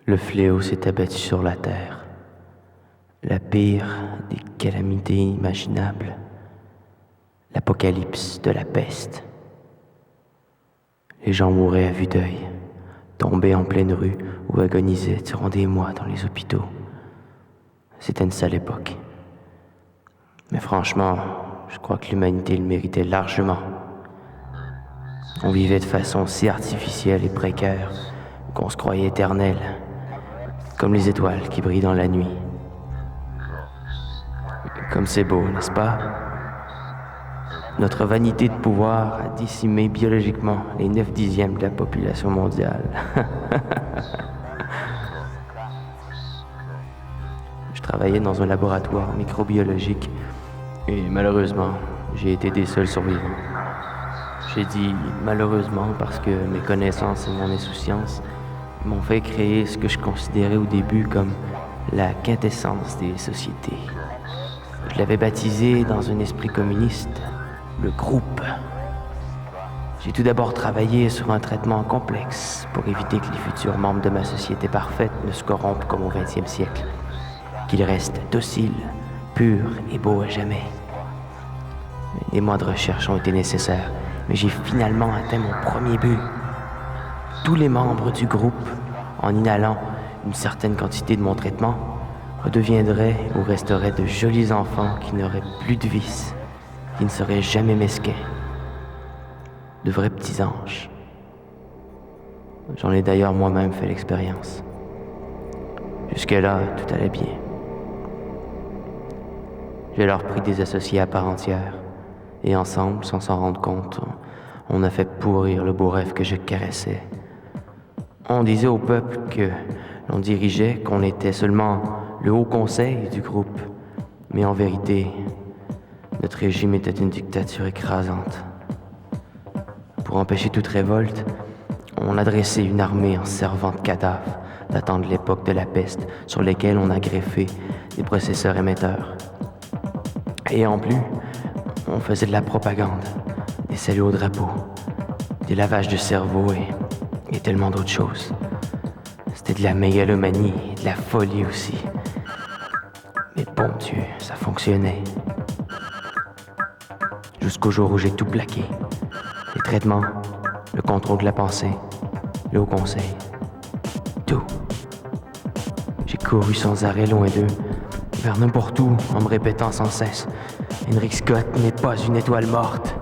Le fléau s'est abattu sur la terre, la pire des calamités imaginables, l'apocalypse de la peste. Les gens mouraient à vue d'œil, tombaient en pleine rue ou agonisaient durant des mois dans les hôpitaux. C'était une sale époque. Mais franchement, je crois que l'humanité le méritait largement. On vivait de façon si artificielle et précaire qu'on se croyait éternel, comme les étoiles qui brillent dans la nuit. Comme c'est beau, n'est-ce pas? Notre vanité de pouvoir a décimé biologiquement les 9/10 de la population mondiale. Je travaillais dans un laboratoire microbiologique et malheureusement, j'ai été des seuls survivants. J'ai dit malheureusement parce que mes connaissances et mon insouciance m'ont fait créer ce que je considérais au début comme la quintessence des sociétés. Je l'avais baptisé dans un esprit communiste, le groupe. J'ai tout d'abord travaillé sur un traitement complexe pour éviter que les futurs membres de ma société parfaite ne se corrompent comme au XXe siècle, qu'ils restent dociles, purs et beaux à jamais. Des mois de recherche ont été nécessaires, mais j'ai finalement atteint mon premier but. Tous les membres du groupe, en inhalant une certaine quantité de mon traitement, redeviendraient ou resteraient de jolis enfants qui n'auraient plus de vices, qui ne seraient jamais mesquins. De vrais petits anges. J'en ai d'ailleurs moi-même fait l'expérience. Jusque-là, tout allait bien. J'ai alors pris des associés à part entière, et ensemble, sans s'en rendre compte, on a fait pourrir le beau rêve que je caressais. On disait au peuple que l'on dirigeait, qu'on était seulement le haut conseil du groupe, mais en vérité, notre régime était une dictature écrasante. Pour empêcher toute révolte, on a dressé une armée en servant de cadavres datant de l'époque de la peste, sur lesquels on a greffé des processeurs émetteurs. Et en plus, on faisait de la propagande, des saluts au drapeau, des lavages de cerveau et tellement d'autres choses. C'était de la mégalomanie et de la folie aussi. Mais bon Dieu, ça fonctionnait. Jusqu'au jour où j'ai tout plaqué. Les traitements, le contrôle de la pensée, le haut conseil. Tout. J'ai couru sans arrêt loin d'eux, vers n'importe où, en me répétant sans cesse: Henrik Scott n'est pas une étoile morte.